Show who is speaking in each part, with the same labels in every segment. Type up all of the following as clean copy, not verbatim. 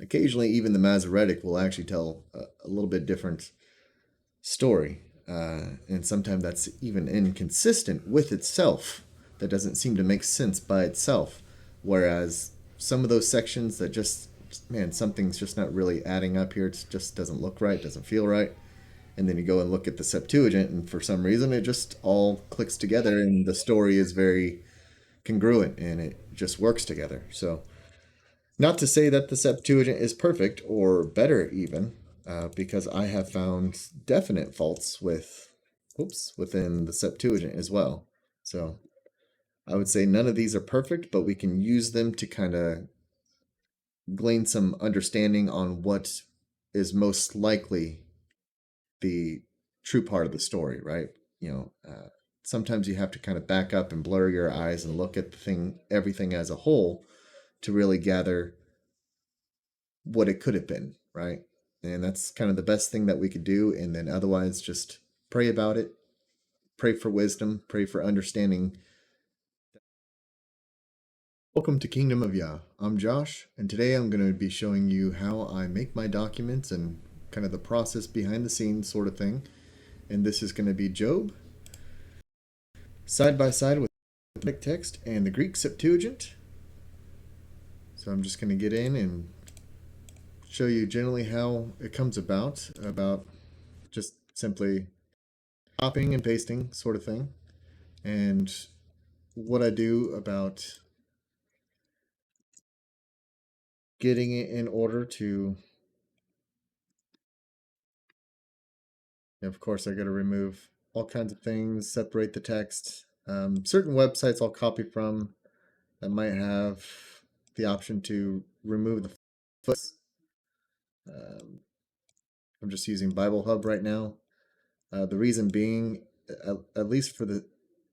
Speaker 1: Occasionally, even the Masoretic will actually tell a little bit different story. And sometimes that's even inconsistent with itself. That doesn't seem to make sense by itself. Whereas some of those sections that just, man, something's just not really adding up here. It just doesn't look right, doesn't feel right. And then you go and look at the Septuagint, and for some reason, it just all clicks together, and the story is very congruent and it just works together. So, not to say that the Septuagint is perfect or better, even, because I have found definite faults within the Septuagint as well. So, I would say none of these are perfect, but we can use them to kind of glean some understanding on what is most likely the true part of the story, right? Sometimes you have to kind of back up and blur your eyes and look at everything as a whole to really gather what it could have been, right? And that's kind of the best thing that we could do. And then otherwise, just pray about it, pray for wisdom, pray for understanding. Welcome to Kingdom of Yah. I'm Josh, and today I'm going to be showing you how I make my documents and kind of the process behind the scenes sort of thing. And this is going to be Job, side by side with the Greek text and the Greek Septuagint. So I'm just going to get in and show you generally how it comes about just simply copying and pasting sort of thing, and what I do about getting it in order to, of course, I got to remove all kinds of things, separate the text. Certain websites I'll copy from that might have the option to remove the foots. I'm just using Bible Hub right now. The reason being, at least for the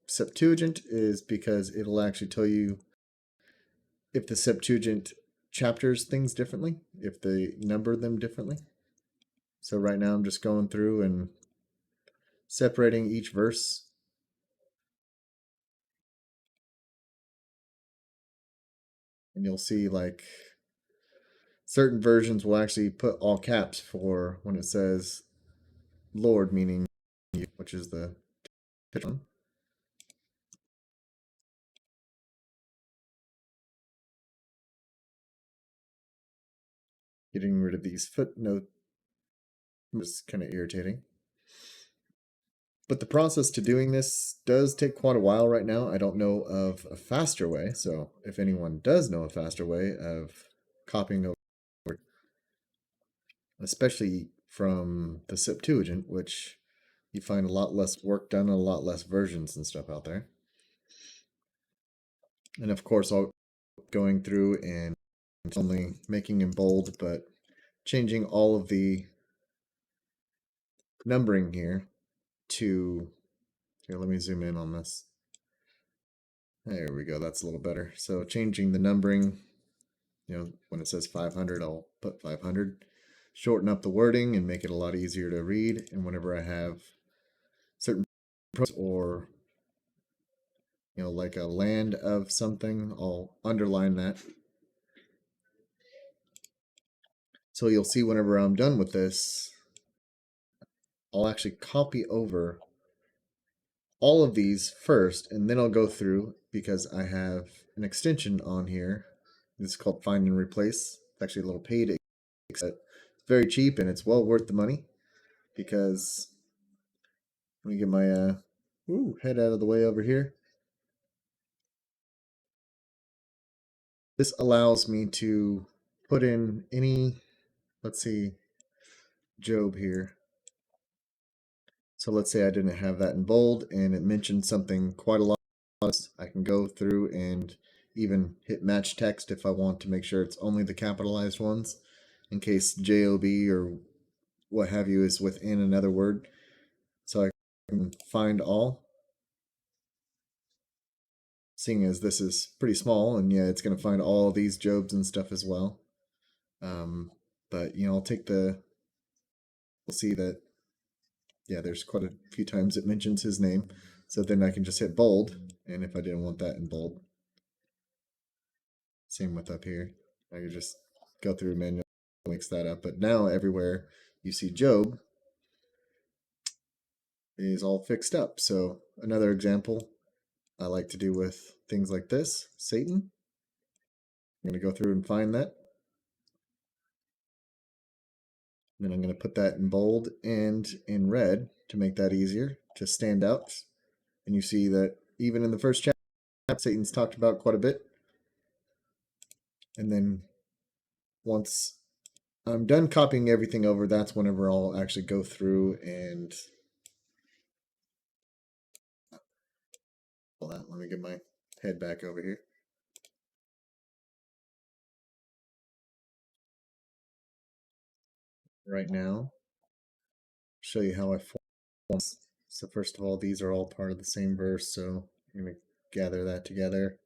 Speaker 1: Septuagint, is because it'll actually tell you if the Septuagint chapters things differently, if they number them differently. So right now I'm just going through and separating each verse. And you'll see like certain versions will actually put all caps for when it says Lord, meaning you, which is the one. Getting rid of these footnotes is kind of irritating. But the process to doing this does take quite a while right now. I don't know of a faster way. So if anyone does know a faster way of copying over, especially from the Septuagint, which you find a lot less work done and a lot less versions and stuff out there. And of course, I'll going through and not only making in bold, but changing all of the numbering here to, here, let me zoom in on this. There we go, that's a little better. So changing the numbering, when it says 500, I'll put 500. Shorten up the wording and make it a lot easier to read. And whenever I have certain or like a land of something, I'll underline that. So you'll see whenever I'm done with this, I'll actually copy over all of these first, and then I'll go through because I have an extension on here. This is called Find and Replace. It's actually a little paid. It's very cheap and it's well worth the money because let me get my head out of the way over here. This allows me to put in any, let's see, Job here. So let's say I didn't have that in bold and it mentioned something quite a lot. I can go through and even hit match text if I want to make sure it's only the capitalized ones in case JOB or what have you is within another word. So I can find all. Seeing as this is pretty small, and yeah, it's going to find all these Jobs and stuff as well. But I'll take we'll see that, yeah, there's quite a few times it mentions his name. So then I can just hit bold, and if I didn't want that in bold, same with up here. I could just go through manually. mix that up. But now everywhere you see Job is all fixed up. So another example I like to do with things like this, Satan. I'm going to go through and find that. And then I'm going to put that in bold and in red to make that easier to stand out. And you see that even in the first chapter, Satan's talked about quite a bit. And then once I'm done copying everything over, that's whenever I'll actually go through and hold on, let me get my head back over here. Right now, show you how I form. So first of all, these are all part of the same verse, so I'm going to gather that together.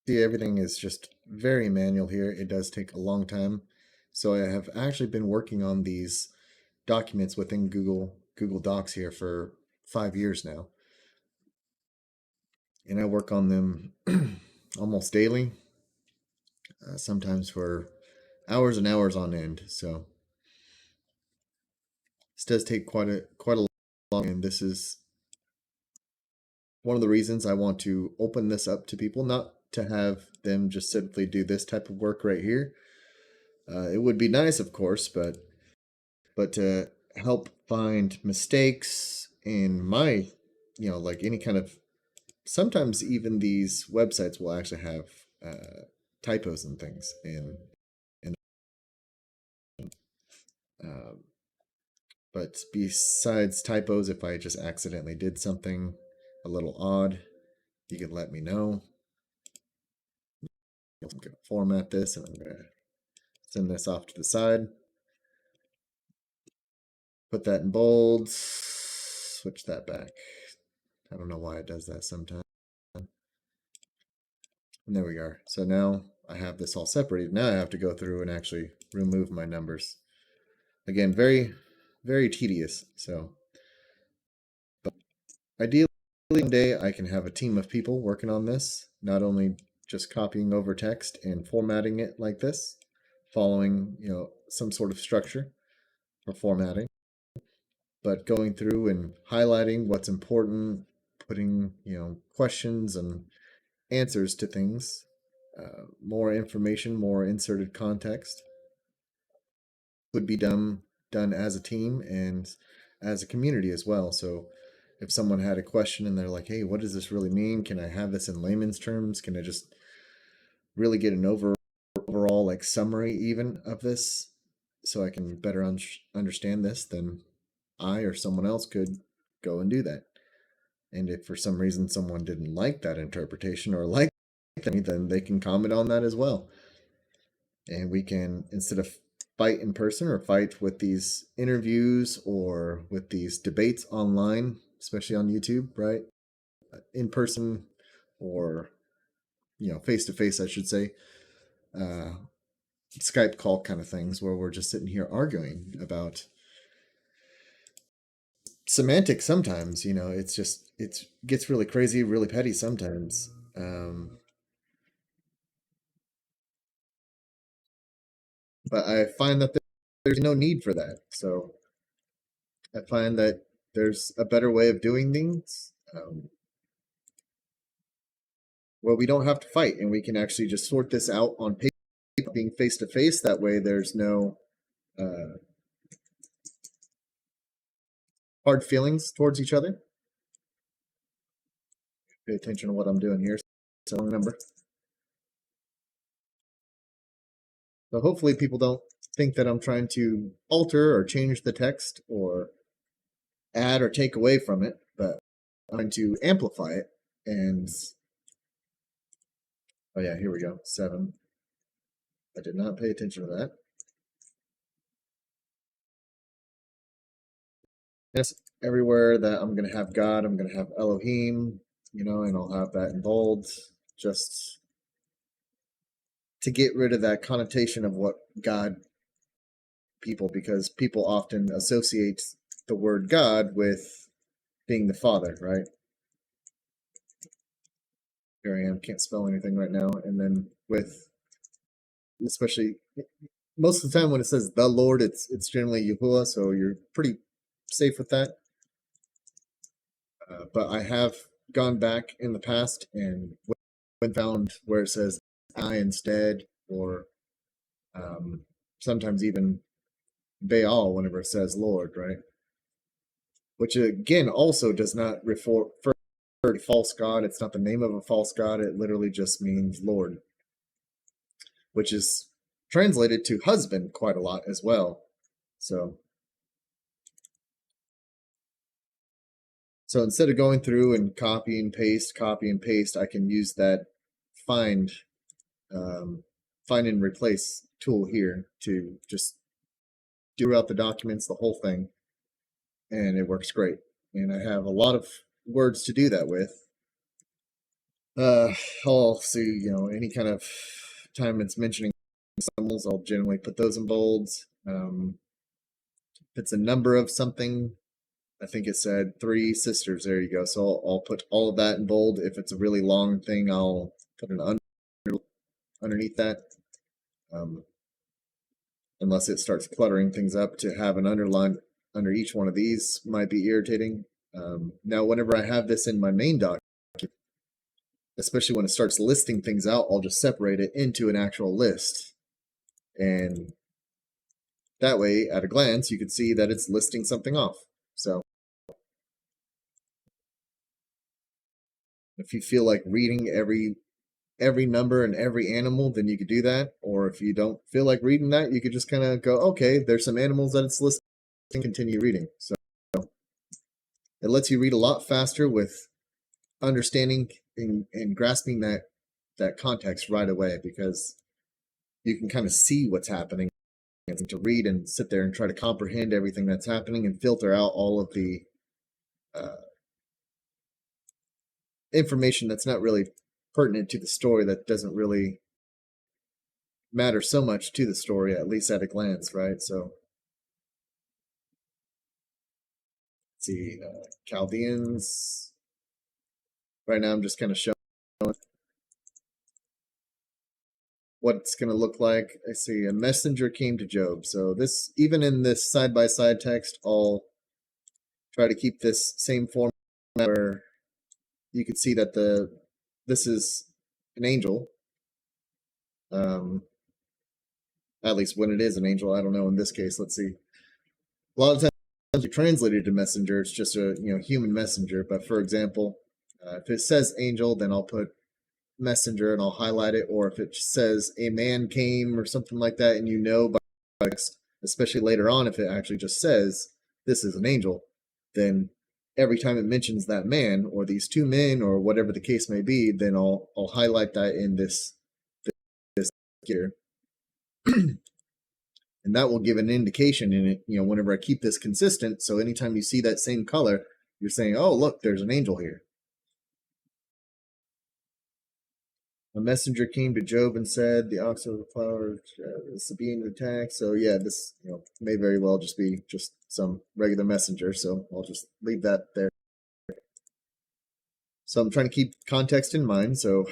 Speaker 1: See, everything is just very manual here. It does take a long time. So I have actually been working on these documents within Google Docs here for 5 years now. And I work on them almost daily, sometimes for hours and hours on end. So this does take quite a long, and this is one of the reasons I want to open this up to people, not to have them just simply do this type of work right here. It would be nice, of course, but to help find mistakes in my, like any kind of, sometimes even these websites will actually have typos and things in um, but besides typos, if I just accidentally did something a little odd, you can let me know. I'm going to format this and I'm going to send this off to the side. Put that in bold, switch that back. I don't know why it does that sometimes. And there we are. So now I have this all separated. Now I have to go through and actually remove my numbers. Again, very, very tedious. So, but ideally, someday I can have a team of people working on this, not only just copying over text and formatting it like this, following, some sort of structure or formatting, but going through and highlighting what's important, putting, questions and answers to things, more information, more inserted context would be done as a team and as a community as well. So if someone had a question and they're like, hey, what does this really mean? Can I have this in layman's terms? Can I just really get an overall like summary even of this so I can better understand this? Then I or someone else could go and do that. And if for some reason someone didn't like that interpretation or like that, then they can comment on that as well. And we can, instead of fight in person or fight with these interviews or with these debates online, especially on YouTube, right? In person or, face to face, I should say, Skype call kind of things where we're just sitting here arguing about semantics sometimes, it gets really crazy, really petty sometimes. But I find that there's no need for that. So I find that there's a better way of doing things where we don't have to fight and we can actually just sort this out on paper, being face to face. That way, there's no hard feelings towards each other. Pay attention to what I'm doing here. So number. So hopefully people don't think that I'm trying to alter or change the text or add or take away from it, but I'm trying to amplify it. And oh yeah, here we go. 7. I did not pay attention to that. Yes, everywhere that I'm going to have God, I'm going to have Elohim, and I'll have that in bold just to get rid of that connotation of what God people, because people often associate the word God with being the Father, right? here I am, can't spell anything right now. And then with, especially most of the time when it says the Lord, it's generally Yahuwah, so you're pretty safe with that. But I have gone back in the past and when found where it says I instead, or sometimes even Baal whenever it says Lord, right? Which again also does not refer to false god. It's not the name of a false god. It literally just means Lord, which is translated to husband quite a lot as well. So instead of going through and copy and paste, I can use that find find and replace tool here to just do throughout the documents, the whole thing, and it works great. And I have a lot of words to do that with. I'll see, any kind of time it's mentioning symbols, I'll generally put those in bolds. If it's a number of something, I think it said 3 sisters. There you go. So I'll put all of that in bold. If it's a really long thing, I'll put an underneath that. Unless it starts cluttering things up, to have an underline under each one of these might be irritating. Now, whenever I have this in my main document, especially when it starts listing things out, I'll just separate it into an actual list. And that way, at a glance, you can see that it's listing something off. So if you feel like reading every number and every animal, then you could do that. Or if you don't feel like reading that, you could just kind of go, okay, there's some animals that it's listing, continue reading. So it lets you read a lot faster with understanding and grasping that context right away, because you can kind of see what's happening and to read and sit there and try to comprehend everything that's happening and filter out all of the information that's not really pertinent to the story, that doesn't really matter so much to the story, at least at a glance, right? So let's see, Chaldeans. Right now I'm just kind of showing what it's going to look like. I see a messenger came to Job. So this, even in this side-by-side text, I'll try to keep this same format where you can see that this is an angel. At least when it is an angel. I don't know in this case. Let's see. A lot of times you translate it to messenger, it's just a human messenger. But for example, if it says angel, then I'll put messenger and I'll highlight it. Or if it says a man came or something like that, and by especially later on, if it actually just says this is an angel, then every time it mentions that man or these 2 men or whatever the case may be, then I'll highlight that in this here. And that will give an indication in it, whenever I keep this consistent. So anytime you see that same color, you're saying, oh, look, there's an angel here. A messenger came to Job and said, the ox of the flower is being attacked. So yeah, this may very well just be just some regular messenger. So I'll just leave that there. So I'm trying to keep context in mind. So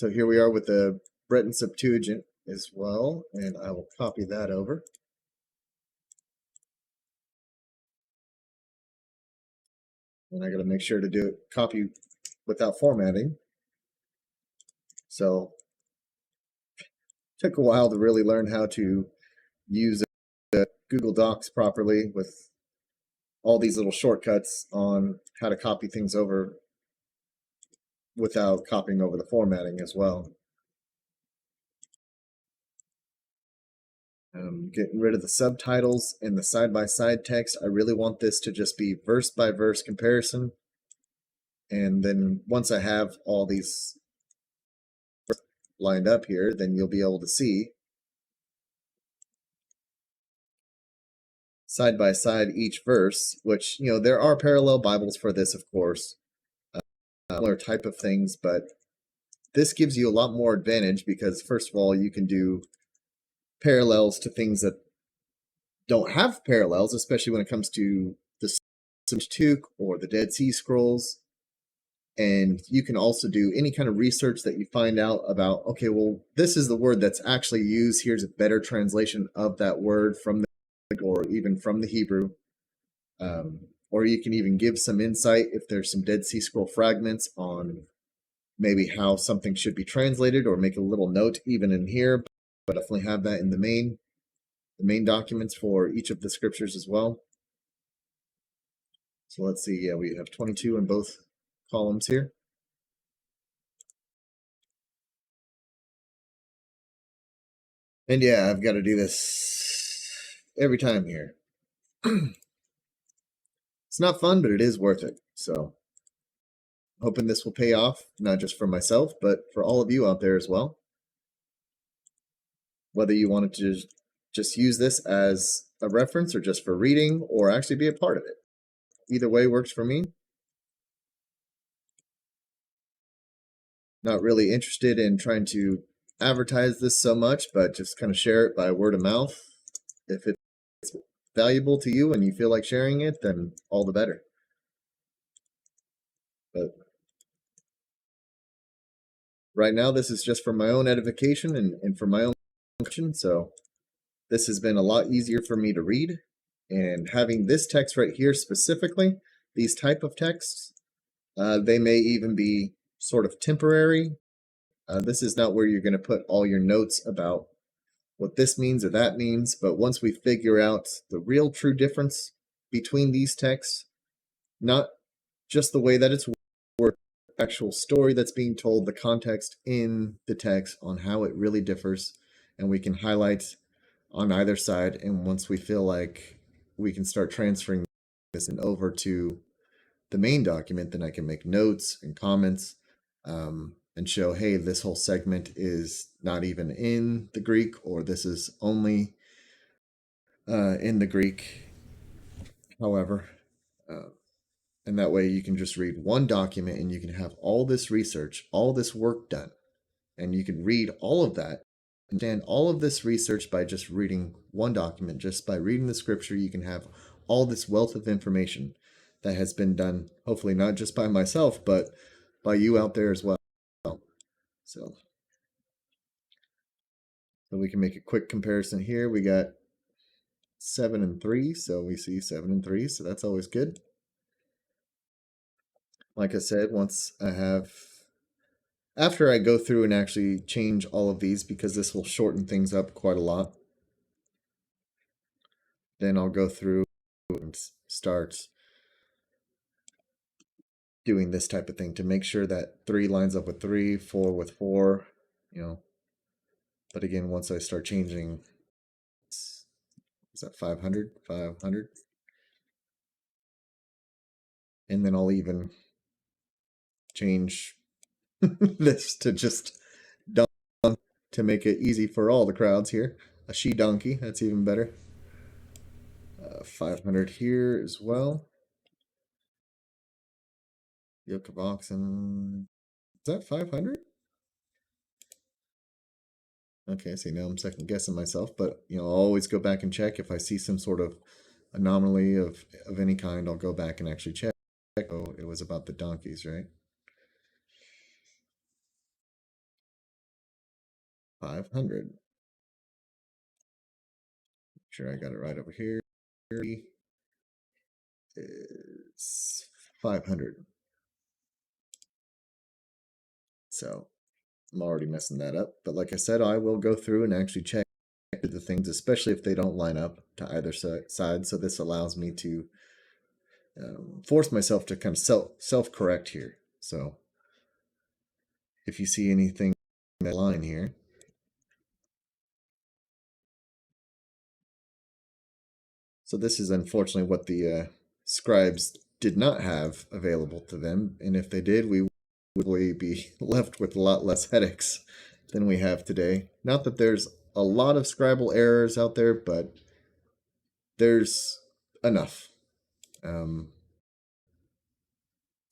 Speaker 1: here we are with the Breton Septuagint as well, and I will copy that over. And I got to make sure to do it copy without formatting. So it took a while to really learn how to use Google Docs properly with all these little shortcuts on how to copy things over without copying over the formatting as well. Getting rid of the subtitles and the side-by-side text. I really want this to just be verse-by-verse comparison. And then once I have all these lined up here, then you'll be able to see side-by-side each verse, which, there are parallel Bibles for this, of course, similar type of things, but this gives you a lot more advantage because, first of all, you can do parallels to things that don't have parallels, especially when it comes to the Pentateuch or the Dead Sea Scrolls. And you can also do any kind of research that you find out about, okay, well, this is the word that's actually used. Here's a better translation of that word from the or even from the Hebrew. Or you can even give some insight if there's some Dead Sea Scroll fragments on maybe how something should be translated, or make a little note even in here. But definitely have that in the main documents for each of the scriptures as well. So let's see. Yeah, we have 22 in both columns here. And yeah, I've got to do this every time here. It's not fun, but it is worth it. So hoping this will pay off, not just for myself, but for all of you out there as well. Whether you wanted to just use this as a reference or just for reading or actually be a part of it. Either way works for me. Not really interested in trying to advertise this so much, but just kind of share it by word of mouth. If it's valuable to you and you feel like sharing it, then all the better. But right now, this is just for my own edification and for my own function. So this has been a lot easier for me to read. And having this text right here specifically, these type of texts, they may even be sort of temporary. This is not where you're going to put all your notes about what this means or that means. But once we figure out the real true difference between these texts, not just the way that it's worded, actual story that's being told, the context in the text on how it really differs, and we can highlight on either side. And once we feel like we can start transferring this over to the main document, then I can make notes and comments and show, hey, this whole segment is not even in the Greek, or this is only in the Greek. However, and that way you can just read one document and you can have all this research, all this work done, and you can read all of that, understand all of this research by just reading one document. Just by reading the scripture, you can have all this wealth of information that has been done, hopefully not just by myself, but by you out there as well. So we can make a quick comparison here. We got 7 and 3, so we see 7 and 3, so that's always good. Like I said, after I go through and actually change all of these, because this will shorten things up quite a lot, then I'll go through and start doing this type of thing to make sure that 3 lines up with 3, 4 with 4, But again, once I start changing, is that 500? 500? And then I'll even change this to just donkey to make it easy for all the crowds here. A she donkey, that's even better. 500 here as well. Yoke of oxen. Is that 500? Okay, see, now I'm second guessing myself, but I'll always go back and check if I see some sort of anomaly of any kind. I'll go back and actually check. Oh, it was about the donkeys, right? 500. Sure, I got it right over here. Is 500. So I'm already messing that up. But like I said, I will go through and actually check the things, especially if they don't line up to either side. So this allows me to force myself to kind of self-correct here. So if you see anything in that line here, so this is unfortunately what the scribes did not have available to them. And if they did, we would be left with a lot less headaches than we have today. Not that there's a lot of scribal errors out there, but there's enough to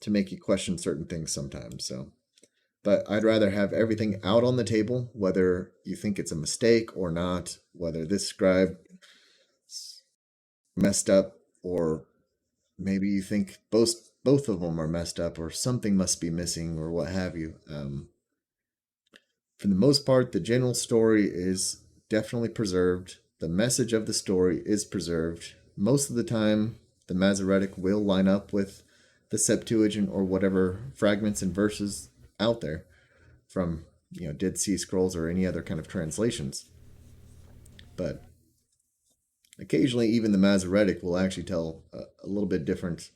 Speaker 1: make you question certain things sometimes. So, but I'd rather have everything out on the table, whether you think it's a mistake or not, whether this scribe messed up, or maybe you think both both of them are messed up or something must be missing or what have you. For the most part, the general story is definitely preserved. The message of the story is preserved. Most of the time, the Masoretic will line up with the Septuagint or whatever fragments and verses out there from Dead Sea Scrolls or any other kind of translations. But occasionally, even the Masoretic will actually tell a little bit different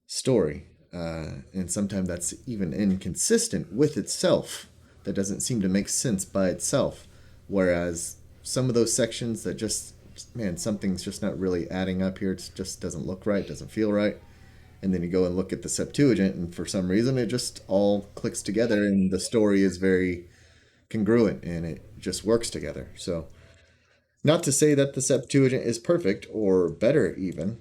Speaker 1: story. And sometimes that's even inconsistent with itself. That doesn't seem to make sense by itself. Whereas some of those sections that just, man, something's just not really adding up here. It just doesn't look right, doesn't feel right. And then you go and look at the Septuagint, and for some reason, it just all clicks together, and the story is very congruent and it just works together. So, not to say that the Septuagint is perfect or better, even,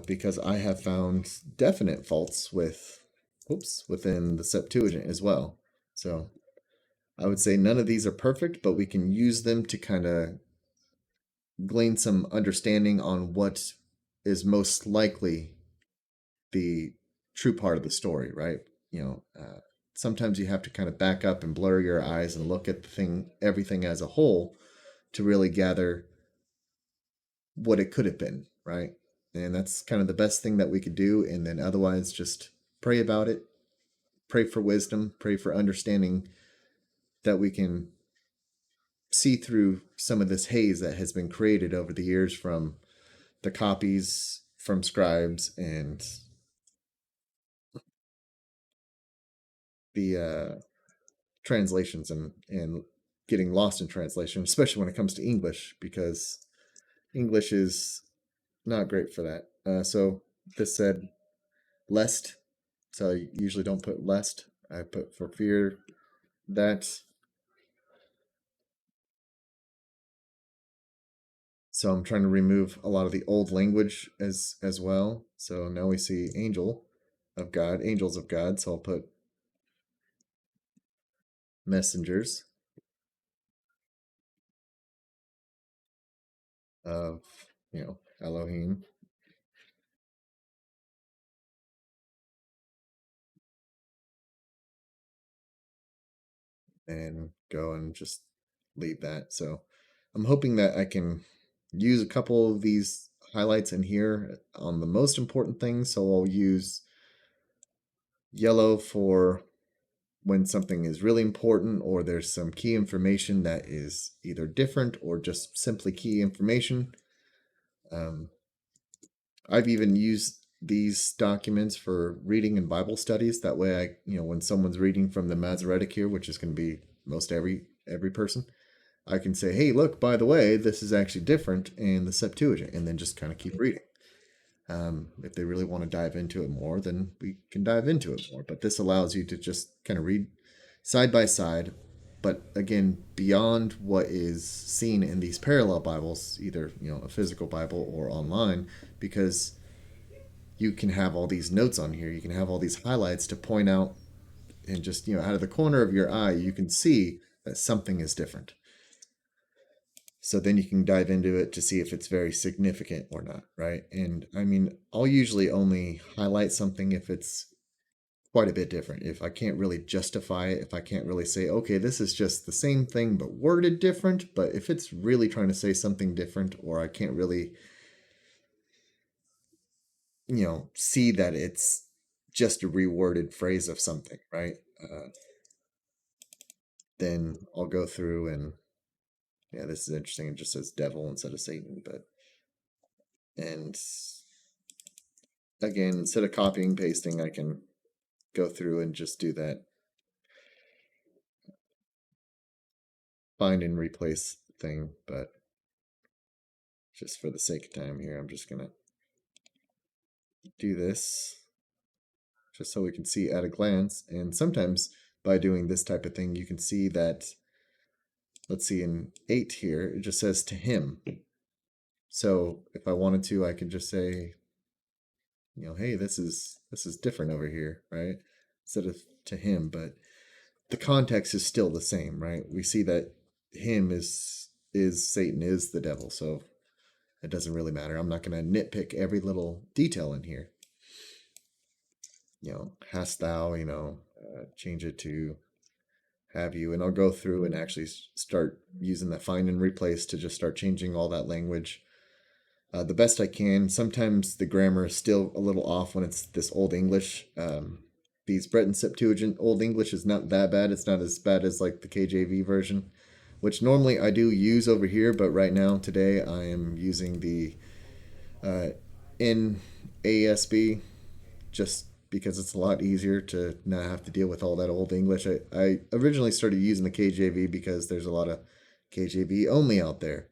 Speaker 1: because I have found definite faults within the Septuagint as well. So I would say none of these are perfect, but we can use them to kind of glean some understanding on what is most likely the true part of the story, right? Sometimes you have to kind of back up and blur your eyes and look at everything as a whole to really gather what it could have been, right? And that's kind of the best thing that we could do. And then otherwise, just pray about it, pray for wisdom, pray for understanding that we can see through some of this haze that has been created over the years from the copies from scribes and the translations and getting lost in translation, especially when it comes to English, because English is not great for that. So this said, lest. So I usually don't put lest. I put for fear that. So I'm trying to remove a lot of the old language as well. So now we see angel of God, angels of God. So I'll put messengers of Elohim, and go and just leave that. So I'm hoping that I can use a couple of these highlights in here on the most important things. So I'll use yellow for when something is really important or there's some key information that is either different or just simply key information. Um, I've even used these documents for reading and Bible studies. That way, when someone's reading from the Masoretic here, which is going to be most every person, I can say, "Hey, look, by the way, this is actually different in the Septuagint," and then just kind of keep reading. If they really want to dive into it more, then we can dive into it more. But this allows you to just kind of read side by side, but again, beyond what is seen in these parallel Bibles, either a physical Bible or online, because you can have all these notes on here. You can have all these highlights to point out, and just out of the corner of your eye, you can see that something is different. So then you can dive into it to see if it's very significant or not, right? And I mean, I'll usually only highlight something if it's quite a bit different. If I can't really justify it, if I can't really say, okay, this is just the same thing but worded different, but if it's really trying to say something different, or I can't really, see that it's just a reworded phrase of something, right? Then I'll go through and, yeah, this is interesting. It just says devil instead of Satan, and again, instead of copying, pasting, I can go through and just do that find and replace thing, but just for the sake of time here, I'm just gonna do this just so we can see at a glance. And sometimes by doing this type of thing, you can see that, let's see, in 8 here, it just says to him. So if I wanted to, I could just say, hey, this is different over here, right? Instead of to him, but the context is still the same, right? We see that him is Satan, is the devil, so it doesn't really matter. I'm not going to nitpick every little detail in here. hast thou, change it to have you. And I'll go through and actually start using the find and replace to just start changing all that language the best I can. Sometimes the grammar is still a little off when it's this Old English. These Breton Septuagint Old English is not that bad. It's not as bad as like the KJV version, which normally I do use over here, but right now today I am using the uh, NASB just because it's a lot easier to not have to deal with all that Old English. I originally started using the KJV because there's a lot of KJV only out there.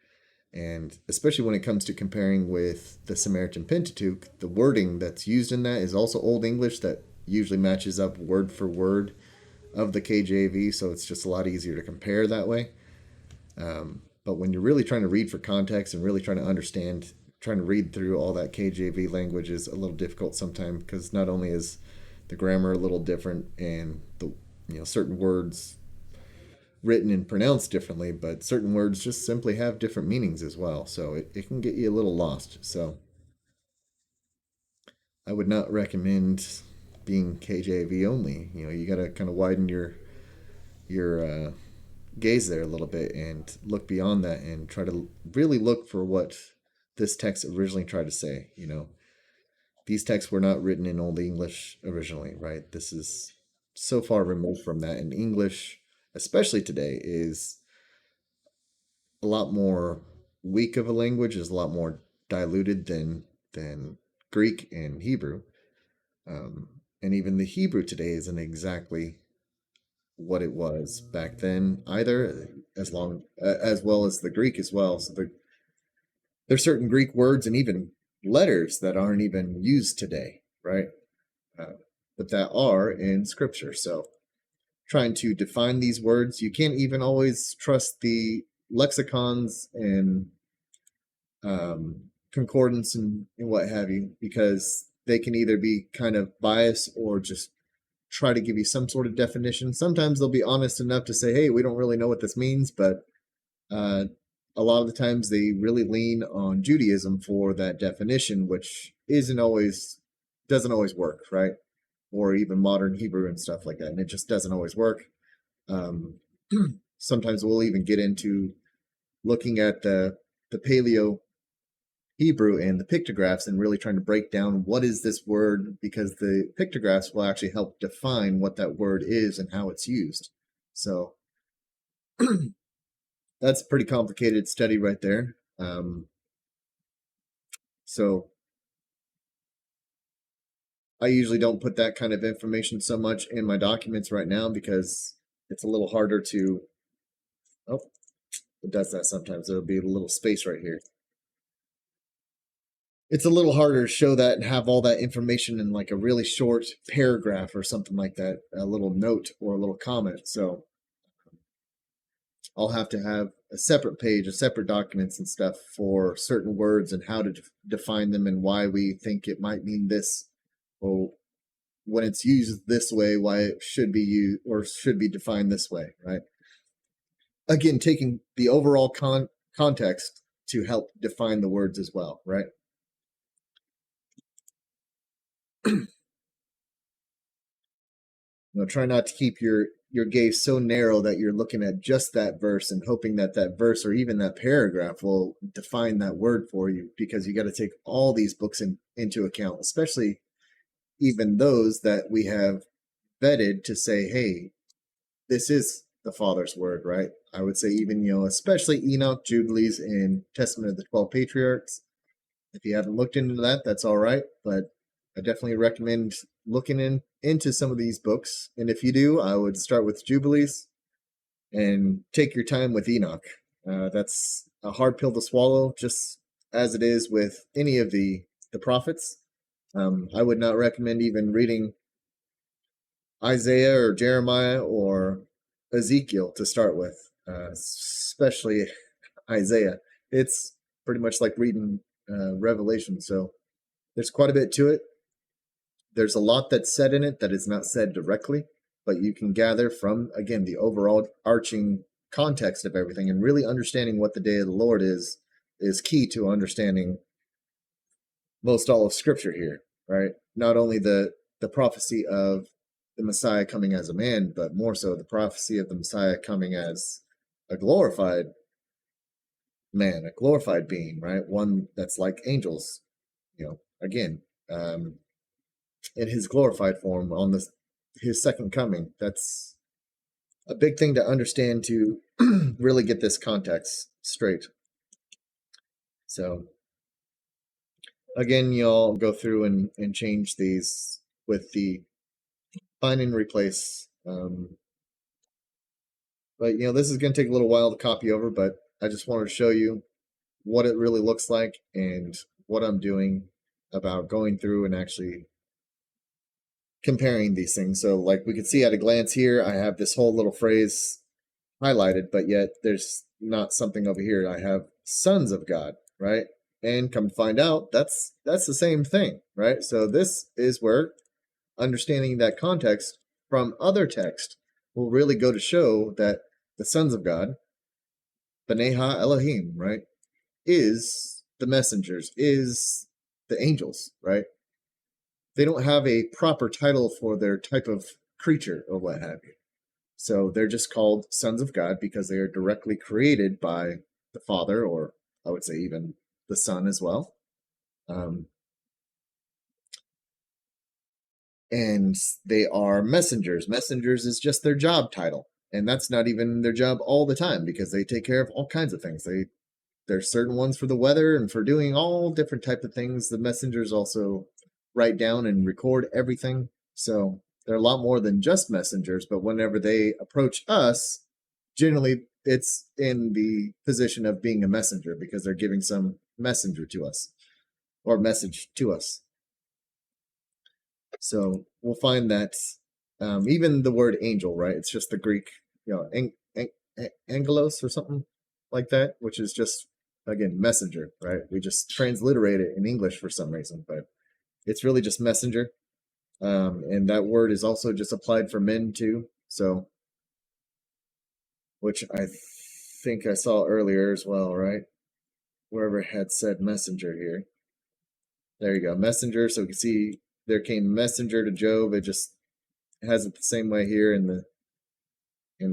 Speaker 1: And especially when it comes to comparing with the Samaritan Pentateuch, the wording that's used in that is also Old English that usually matches up word for word of the KJV. So it's just a lot easier to compare that way. But when you're really trying to read for context and really trying to understand, trying to read through all that KJV language is a little difficult sometimes because not only is the grammar a little different and the certain words written and pronounced differently, but certain words just simply have different meanings as well. So it can get you a little lost. So I would not recommend being KJV only. You got to kind of widen your gaze there a little bit and look beyond that and try to really look for what this text originally tried to say. These texts were not written in Old English originally, right? This is so far removed from that. And English, especially today, is a lot more weak of a language, is a lot more diluted than Greek and Hebrew. And even the Hebrew today isn't exactly what it was back then either, as well as the Greek as well. So there's certain Greek words and even letters that aren't even used today, right? Uh, but that are in Scripture. So trying to define these words, you can't even always trust the lexicons and concordance and what have you, because they can either be kind of biased or just try to give you some sort of definition. Sometimes they'll be honest enough to say, hey, we don't really know what this means, but uh, a lot of the times they really lean on Judaism for that definition, which doesn't always work, right? Or even modern Hebrew and stuff like that. And it just doesn't always work. Um, Sometimes we'll even get into looking at the Paleo Hebrew and the pictographs and really trying to break down what is this word, because the pictographs will actually help define what that word is and how it's used. So that's a pretty complicated study right there. So I usually don't put that kind of information so much in my documents right now because it's a little harder to. Oh, it does that sometimes. There'll be a little space right here. It's a little harder to show that and have all that information in like a really short paragraph or something like that, a little note or a little comment. So I'll have to have a separate page, a separate documents and stuff for certain words and how to define them and why we think it might mean this, or when it's used this way, why it should be used or should be defined this way, right? Again, taking the overall context to help define the words as well, right? Try not to keep your gaze so narrow that you're looking at just that verse and hoping that that verse or even that paragraph will define that word for you, because you got to take all these books into account, especially even those that we have vetted to say, hey, this is the Father's word, right? I would say even, especially Enoch, Jubilees, and Testament of the 12 Patriarchs. If you haven't looked into that, that's all right. But I definitely recommend looking into some of these books. And if you do, I would start with Jubilees and take your time with Enoch. That's a hard pill to swallow, just as it is with any of the prophets. I would not recommend even reading Isaiah or Jeremiah or Ezekiel to start with, especially Isaiah. It's pretty much like reading Revelation. So there's quite a bit to it. There's a lot that's said in it that is not said directly, but you can gather from, again, the overall arching context of everything, and really understanding what the day of the Lord is key to understanding most all of Scripture here, right? Not only the the prophecy of the Messiah coming as a man, but more so the prophecy of the Messiah coming as a glorified man, a glorified being, right? One that's like angels, again, in his glorified form on his second coming. That's a big thing to understand to really get this context straight. So again, you'll go through and change these with the find and replace. But this is going to take a little while to copy over, but I just wanted to show you what it really looks like and what I'm doing about going through and actually comparing these things. So like we can see at a glance here, I have this whole little phrase highlighted, but yet there's not something over here. I have sons of God, right? And come to find out, that's the same thing, right? So this is where understanding that context from other text will really go to show that the sons of God, B'nai Elohim, right, is the messengers, is the angels, right? They don't have a proper title for their type of creature or what have you. So they're just called sons of God because they are directly created by the Father, or I would say even the Son as well. And they are messengers. Messengers is just their job title. And that's not even their job all the time because they take care of all kinds of things. There's certain ones for the weather and for doing all different type of things. The messengers also write down and record everything. So they're a lot more than just messengers, but whenever they approach us, generally it's in the position of being a messenger because they're giving some messenger to us or message to us. So we'll find that even the word angel, right? It's just the Greek, angelos or something like that, which is just, again, messenger, right? We just transliterate it in English for some reason, but it's really just messenger. And that word is also just applied for men too. So, which I think I saw earlier as well, right? Wherever it had said messenger here. There you go, messenger. So we can see there came messenger to Job. It just has it the same way here in the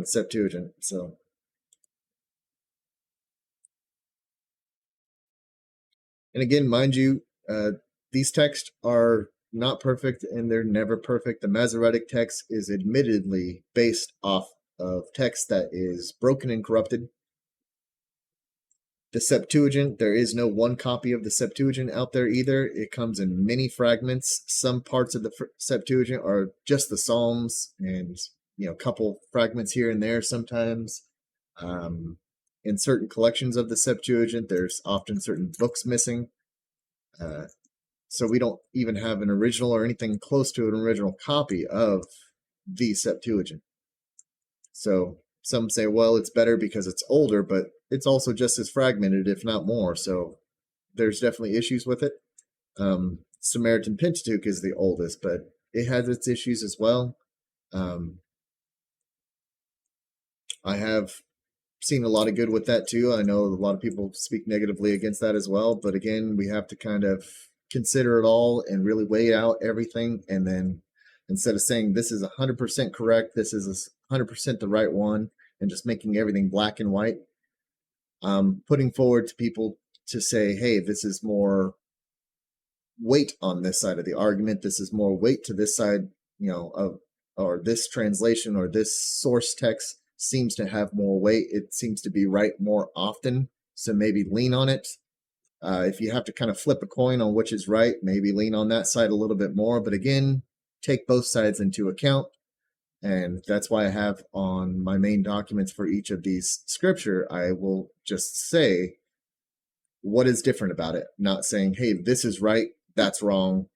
Speaker 1: Septuagint. So and again, mind you, these texts are not perfect and they're never perfect. The Masoretic text is admittedly based off of text that is broken and corrupted. The Septuagint, there is no one copy of the Septuagint out there either. It comes in many fragments. Some parts of the Septuagint are just the Psalms and, a couple fragments here and there sometimes. In certain collections of the Septuagint, there's often certain books missing. So we don't even have an original or anything close to an original copy of the Septuagint. So some say, well, it's better because it's older, but it's also just as fragmented, if not more. So there's definitely issues with it. Samaritan Pentateuch is the oldest, but it has its issues as well. I have seen a lot of good with that too. I know a lot of people speak negatively against that as well, but again, we have to kind of consider it all and really weigh out everything, and then instead of saying this is 100% correct, this is 100% the right one, and just making everything black and white, putting forward to people to say, hey, this is more weight on this side of the argument, this is more weight to this side, or this translation or this source text seems to have more weight. It seems to be right more often, so maybe lean on it. If you have to kind of flip a coin on which is right, maybe lean on that side a little bit more. But again, take both sides into account. And that's why I have on my main documents for each of these scripture, I will just say what is different about it. Not saying, hey, this is right, that's wrong.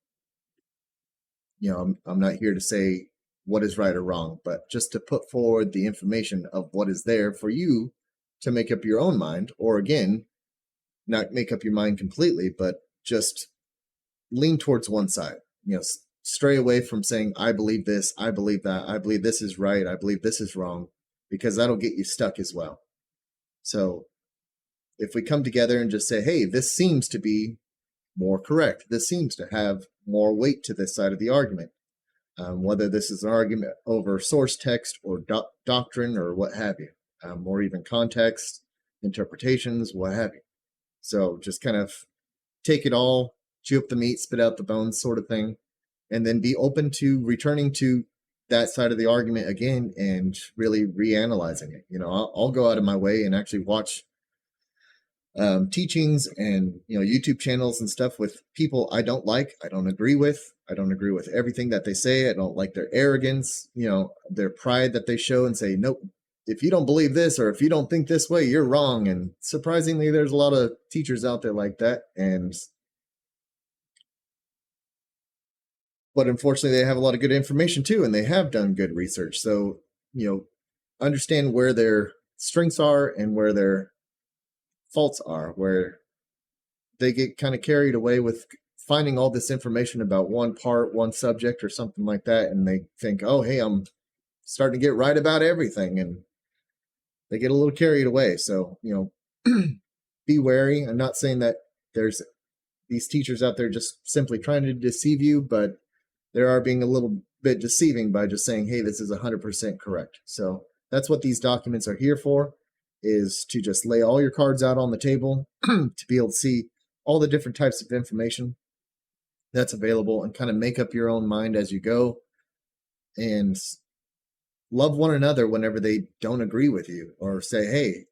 Speaker 1: I'm not here to say what is right or wrong, but just to put forward the information of what is there for you to make up your own mind, or again, not make up your mind completely, but just lean towards one side. Stray away from saying, I believe this, I believe that, I believe this is right, I believe this is wrong, because that'll get you stuck as well. So if we come together and just say, hey, this seems to be more correct, this seems to have more weight to this side of the argument, whether this is an argument over source text or doctrine or what have you, or even context, interpretations, what have you. So just kind of take it all, chew up the meat, spit out the bones, sort of thing, and then be open to returning to that side of the argument again and really reanalyzing it. I'll go out of my way and actually watch teachings and YouTube channels and stuff with people I don't like, I don't agree with. I don't agree with everything that they say. I don't like their arrogance, their pride that they show and say, nope, if you don't believe this or if you don't think this way, you're wrong. And surprisingly, there's a lot of teachers out there like that. But unfortunately, they have a lot of good information too, and they have done good research. So, understand where their strengths are and where their faults are, where they get kind of carried away with finding all this information about one part, one subject, or something like that, and they think, oh, hey, I'm starting to get right about everything, and they get a little carried away. So, be wary. I'm not saying that there's these teachers out there just simply trying to deceive you, but they are being a little bit deceiving by just saying, hey, this is 100% correct. So that's what these documents are here for, is to just lay all your cards out on the table to be able to see all the different types of information that's available and kind of make up your own mind as you go, and love one another whenever they don't agree with you, or say, hey,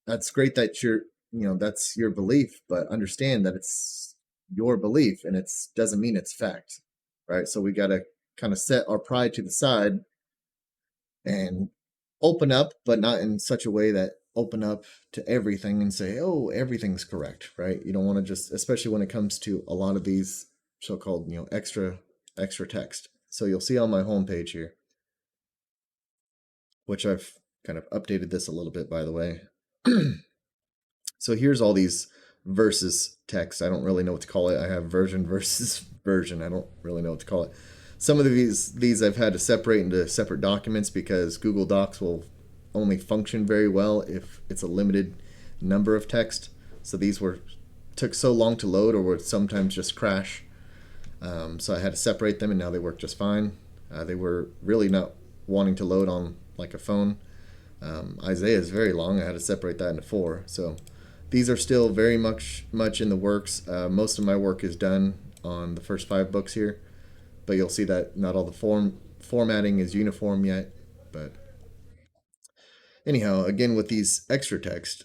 Speaker 1: that's great that that's your belief, but understand that it's your belief and it doesn't mean it's fact, right? So we got to kind of set our pride to the side and open up, but not in such a way that open up to everything and say, oh, everything's correct, right? You don't want to just, especially when it comes to a lot of these so-called, extra text. So you'll see on my homepage here, which I've kind of updated this a little bit, by the way. So here's all these versus text. I don't really know what to call it. I have version versus version. I don't really know what to call it. Some of these I've had to separate into separate documents because Google Docs will only function very well if it's a limited number of text. So these took so long to load or would sometimes just crash. So I had to separate them, and now they work just fine. They were really not wanting to load on like a phone. Isaiah is very long. I had to separate that into 4. So these are still very much in the works. Most of my work is done on the first 5 books here, but you'll see that not all the formatting is uniform yet. But anyhow, again, with these extra text,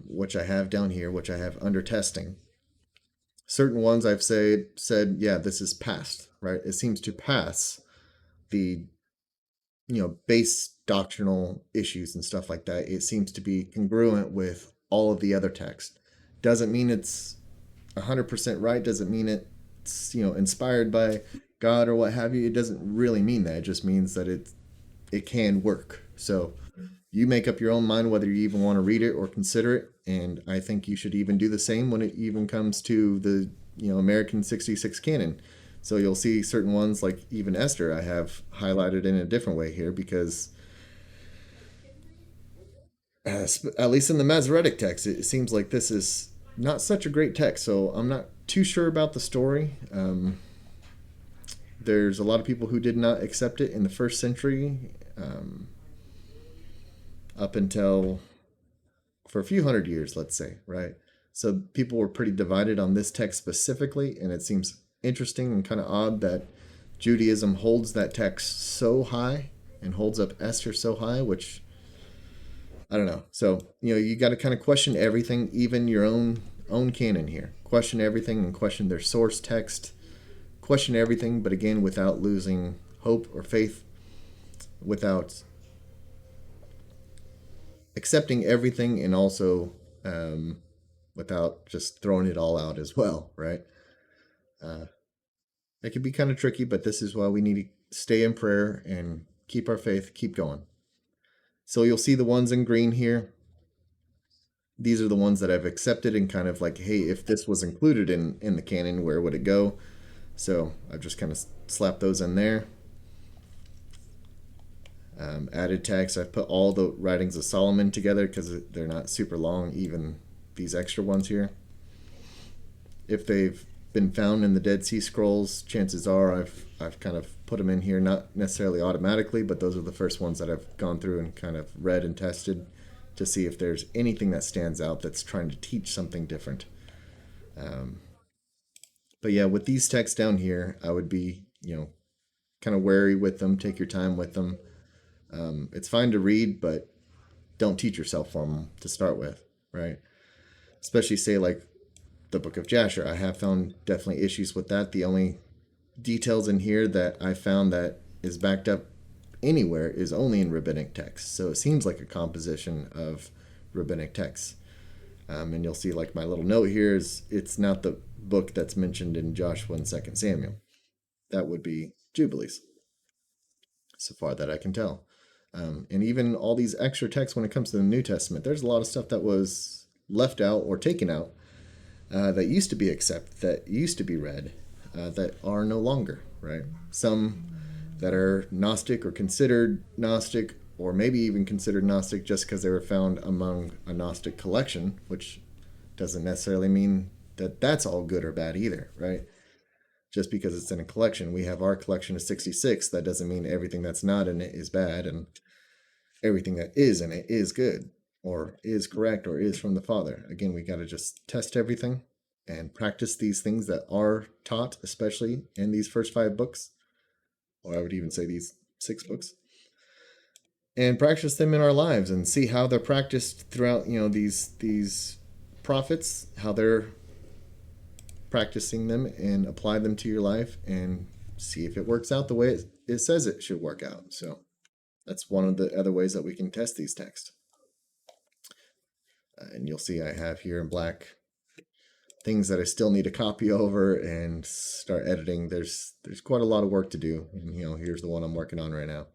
Speaker 1: which I have down here, which I have under testing, certain ones I've said, yeah, this is passed, right? It seems to pass the, base doctrinal issues and stuff like that. It seems to be congruent with all of the other text. Doesn't mean it's 100% right. Doesn't mean it's, inspired by God or what have you. It doesn't really mean that. It just means that it can work. So you make up your own mind whether you even want to read it or consider it. And I think you should even do the same when it even comes to the, American 66 canon. So you'll see certain ones like even Esther I have highlighted in a different way here because at least in the Masoretic text, it seems like this is not such a great text. So I'm not too sure about the story. There's a lot of people who did not accept it in the first century, up until for a few hundred years, let's say, right? So people were pretty divided on this text specifically, and it seems interesting and kind of odd that Judaism holds that text so high and holds up Esther so high, which I don't know. So, you got to kind of question everything, even your own canon here. Question everything and question their source text. Question everything, but again, without losing hope or faith, without accepting everything, and also without just throwing it all out as well, right? It can be kind of tricky, but this is why we need to stay in prayer and keep our faith, keep going. So you'll see the ones in green here. These are the ones that I've accepted and kind of like, hey, if this was included in the canon, where would it go? So I've just kind of slapped those in there. Added text, I've put all the writings of Solomon together because they're not super long, even these extra ones here. If they've been found in the Dead Sea Scrolls, chances are I've kind of put them in here, not necessarily automatically, but those are the first ones that I've gone through and kind of read and tested to see if there's anything that stands out that's trying to teach something different. Um, but yeah, with these texts down here, I would be, kind of wary with them. Take your time with them. It's fine to read, but don't teach yourself from them to start with, right? Especially say like the Book of Jasher. I have found definitely issues with that. The only details in here that I found that is backed up anywhere is only in rabbinic texts. So it seems like a composition of rabbinic texts. And you'll see like my little note here is it's not the book that's mentioned in Joshua and 2nd Samuel. That would be Jubilees, so far that I can tell. And even all these extra texts when it comes to the New Testament, there's a lot of stuff that was left out or taken out that used to be accepted, that used to be read, that are no longer, right? Some that are Gnostic or considered Gnostic, or maybe even considered Gnostic just because they were found among a Gnostic collection, which doesn't necessarily mean that that's all good or bad either, right? Just because it's in a collection. We have our collection of 66. That doesn't mean everything that's not in it is bad and everything that is in it is good or is correct or is from the Father. Again, we got to just test everything and practice these things that are taught, especially in these first 5 books, or I would even say these 6 books, and practice them in our lives and see how they're practiced throughout, these prophets, how they're practicing them and apply them to your life and see if it works out the way it says it should work out. So that's one of the other ways that we can test these texts. And you'll see I have here in black things that I still need to copy over and start editing. There's quite a lot of work to do. And here's the one I'm working on right now.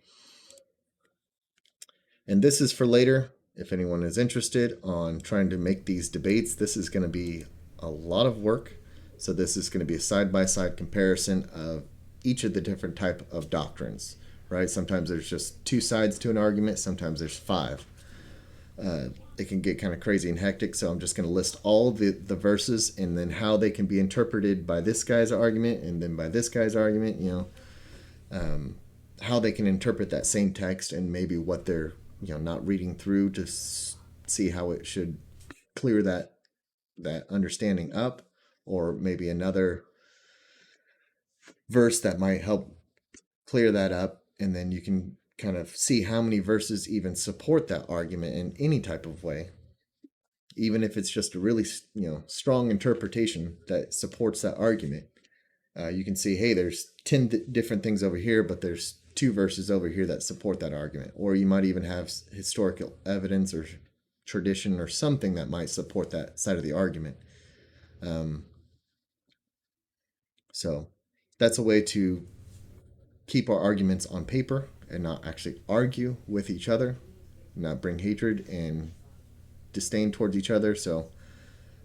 Speaker 1: And this is for later. If anyone is interested on trying to make these debates, this is going to be a lot of work. So this is going to be a side-by-side comparison of each of the different type of doctrines, right? Sometimes there's just 2 sides to an argument. Sometimes there's 5. It can get kind of crazy and hectic. So I'm just going to list all the verses and then how they can be interpreted by this guy's argument and then by this guy's argument, how they can interpret that same text and maybe what they're, not reading through to see how it should clear that understanding up, or maybe another verse that might help clear that up. And then you can kind of see how many verses even support that argument in any type of way, even if it's just a really strong interpretation that supports that argument. You can see, hey, there's 10 different things over here, but there's 2 verses over here that support that argument. Or you might even have historical evidence or tradition or something that might support that side of the argument. So that's a way to keep our arguments on paper and not actually argue with each other, not bring hatred and disdain towards each other. So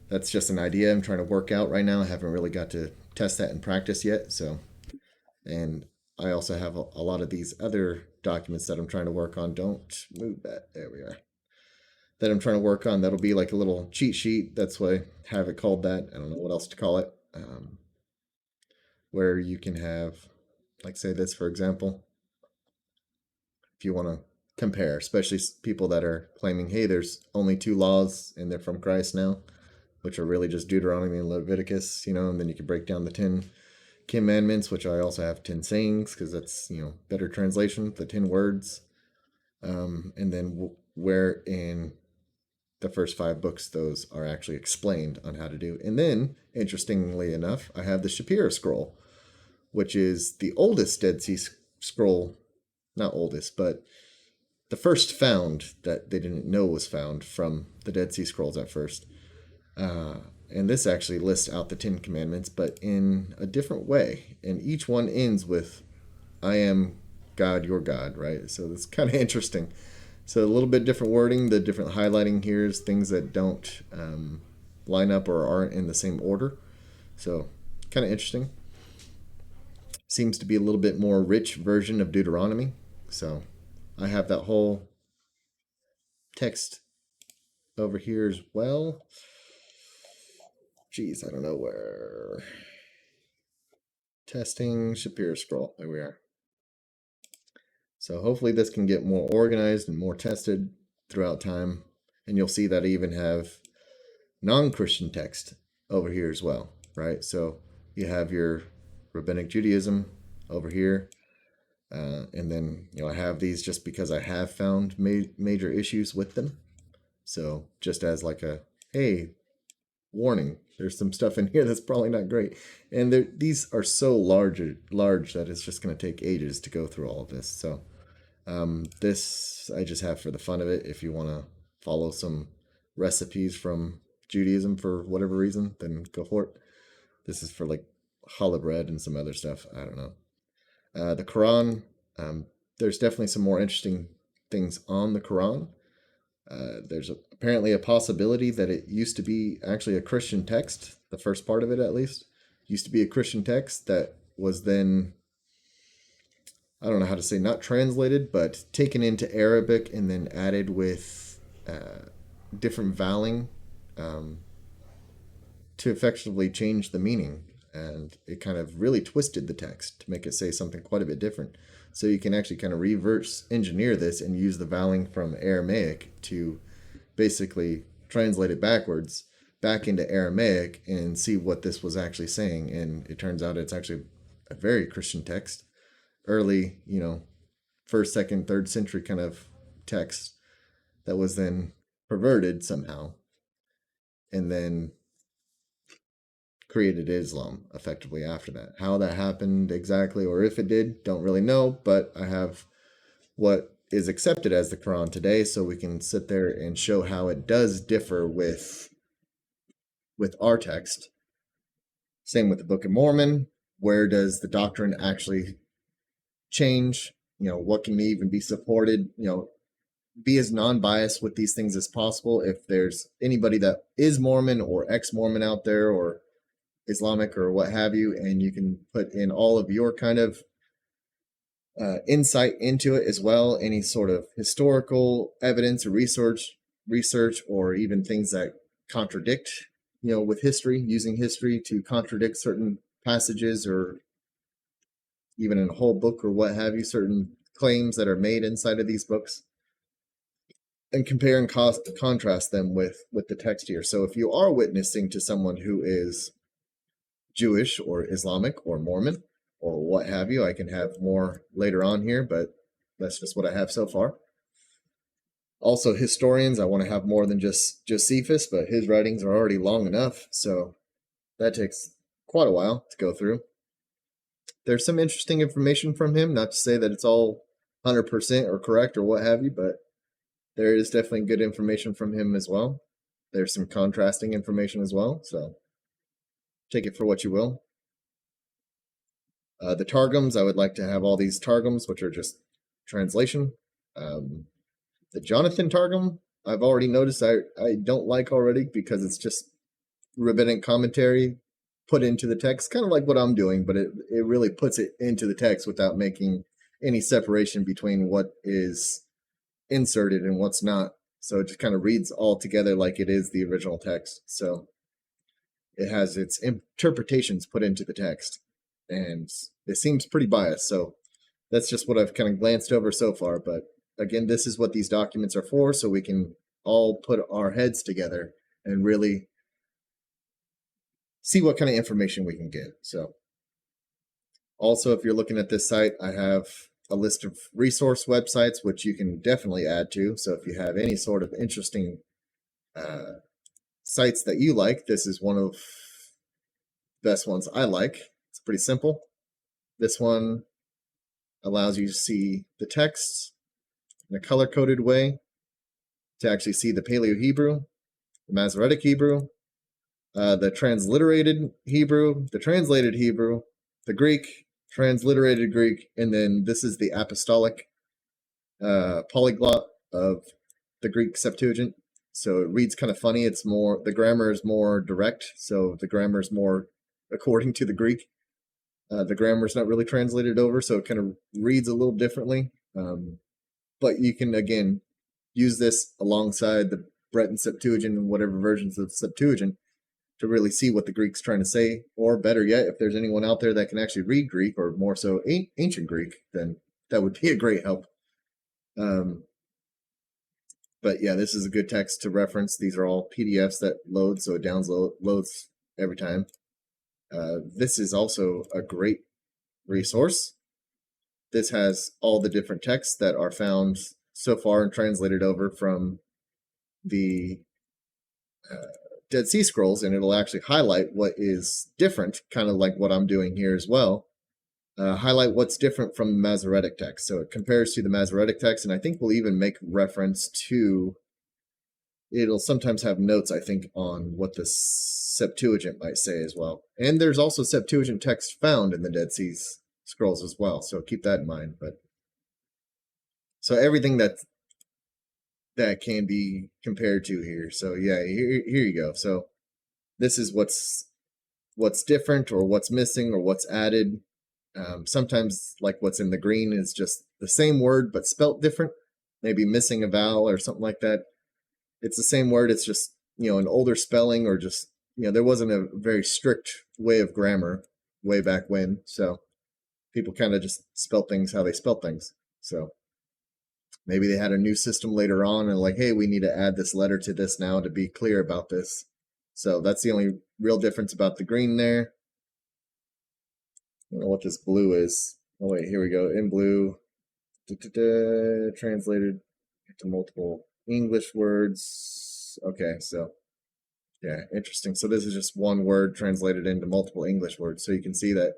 Speaker 1: that's just an idea I'm trying to work out right now. I haven't really got to test that in practice yet. And I also have a lot of these other documents that I'm trying to work on. Don't move that. There we are. That I'm trying to work on. That'll be like a little cheat sheet. That's why I have it called that. I don't know what else to call it. Where you can have, like, say this, for example, if you want to compare, especially people that are claiming, hey, there's only 2 laws and they're from Christ now, which are really just Deuteronomy and Leviticus, and then you can break down the 10 commandments, which I also have 10 sayings, because that's, better translation, the 10 words. And then where in the first 5 books those are actually explained on how to do. And then, interestingly enough, I have the Shapira scroll, which is the oldest Dead Sea Scroll, not oldest, but the first found that they didn't know was found from the Dead Sea Scrolls at first. And this actually lists out the 10 commandments, but in a different way. And each one ends with, I am God, your God, right? So it's kind of interesting. So a little bit different wording. The different highlighting here is things that don't line up or aren't in the same order. So kind of interesting. Seems to be a little bit more rich version of Deuteronomy. So I have that whole text over here as well. Geez, I don't know where. Testing Shapiro scroll. There we are. So hopefully this can get more organized and more tested throughout time. And you'll see that I even have non-Christian text over here as well, right? So you have your Rabbinic Judaism over here. And then, I have these just because I have found major issues with them. So just as like a, hey, warning, there's some stuff in here that's probably not great. And these are so large that it's just going to take ages to go through all of this. So this I just have for the fun of it. If you want to follow some recipes from Judaism for whatever reason, then go for it. This is for like challah bread and some other stuff. I don't know. The Quran, there's definitely some more interesting things on the Quran. There's apparently a possibility that it used to be actually a Christian text. The first part of it, at least, used to be a Christian text that was then, I don't know how to say, not translated, but taken into Arabic and then added with different vowing to effectively change the meaning. And it kind of really twisted the text to make it say something quite a bit different. So you can actually kind of reverse engineer this and use the vowing from Aramaic to basically translate it backwards back into Aramaic and see what this was actually saying. And it turns out it's actually a very Christian text, early, first, second, third century kind of text that was then perverted somehow and then created Islam effectively after that. How that happened exactly, or if it did, don't really know, but I have what is accepted as the Quran today, so we can sit there and show how it does differ with our text. Same with the Book of Mormon. Where does the doctrine actually change? What can even be supported? Be as non-biased with these things as possible. If there's anybody that is Mormon or ex-Mormon out there, or Islamic or what have you, and you can put in all of your kind of insight into it as well, any sort of historical evidence or research, or even things that contradict, with history, using history to contradict certain passages, or even in a whole book or what have you, certain claims that are made inside of these books, and compare and contrast them with the text here. So if you are witnessing to someone who is Jewish or Islamic or Mormon or what have you, I can have more later on here, but that's just what I have so far. Also, historians, I want to have more than just Josephus, but his writings are already long enough, so that takes quite a while to go through. There's some interesting information from him, not to say that it's all 100% or correct or what have you, but there is definitely good information from him as well. There's some contrasting information as well, so take it for what you will. The Targums, I would like to have all these Targums, which are just translation. The Jonathan Targum, I've already noticed I don't like already, because it's just rabbinic commentary put into the text, kind of like what I'm doing, but it really puts it into the text without making any separation between what is inserted and what's not. So it just kind of reads all together like it is the original text. So it has its interpretations put into the text, and it seems pretty biased. So that's just what I've kind of glanced over so far. But again, this is what these documents are for, so we can all put our heads together and really see what kind of information we can get. So also, if you're looking at this site, I have a list of resource websites, which you can definitely add to. So if you have any sort of interesting sites that you like, this is one of the best ones I like. It's pretty simple. This one allows you to see the texts in a color-coded way, to actually see the Paleo-Hebrew, the Masoretic Hebrew, the transliterated Hebrew, the translated Hebrew, the Greek, transliterated Greek, and then this is the apostolic polyglot of the Greek Septuagint. So it reads kind of funny. It's more, the grammar is more direct, so the grammar is more according to the Greek. The grammar is not really translated over, so it kind of reads a little differently. But you can, again, use this alongside the Breton Septuagint and whatever versions of the Septuagint to really see what the Greek's trying to say, or better yet, if there's anyone out there that can actually read Greek, or more so ancient Greek, then that would be a great help. Um, but yeah, this is a good text to reference. These are all PDFs that load, so it downloads every time. This is also a great resource. This has all the different texts that are found so far and translated over from the Dead Sea Scrolls, and it'll actually highlight what is different, kind of like what I'm doing here as well. Highlight what's different from the Masoretic text. So it compares to the Masoretic text, and I think we'll even make reference to, it'll sometimes have notes, I think, on what the Septuagint might say as well. And there's also Septuagint text found in the Dead Sea Scrolls as well, so keep that in mind. But so everything that can be compared to here. So yeah, here you go. So this is what's different, or what's missing, or what's added. Sometimes, like what's in the green is just the same word but spelt different, maybe missing a vowel or something like that. It's the same word, it's just, an older spelling, or just, there wasn't a very strict way of grammar way back when, so people kind of just spelt things how they spelt things. So maybe they had a new system later on and like, hey, we need to add this letter to this now to be clear about this. So that's the only real difference about the green there. I don't know what this blue is. Oh wait, here we go. In blue, translated to multiple English words. Okay, so yeah, interesting. So this is just one word translated into multiple English words. So you can see that,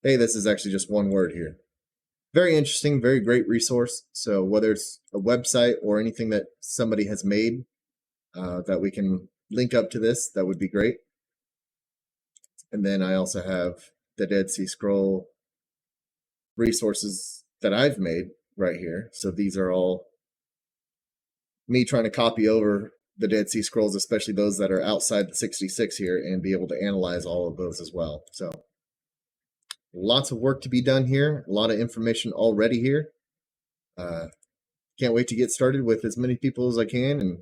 Speaker 1: hey, this is actually just one word here. Very interesting, very great resource. So whether it's a website or anything that somebody has made that we can link up to this, that would be great. And then I also have the Dead Sea Scroll resources that I've made right here. So these are all me trying to copy over the Dead Sea Scrolls, especially those that are outside the 66 here, and be able to analyze all of those as well. So lots of work to be done here, a lot of information already here. Can't wait to get started with as many people as I can and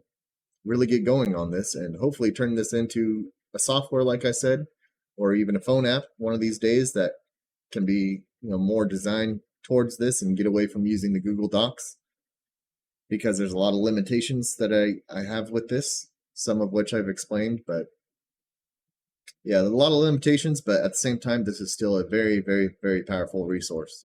Speaker 1: really get going on this, and hopefully turn this into a software, like I said, or even a phone app one of these days that can be more designed towards this and get away from using the Google Docs, because there's a lot of limitations that I have with this, some of which I've explained. But yeah, a lot of limitations, but at the same time, this is still a very, very, very powerful resource.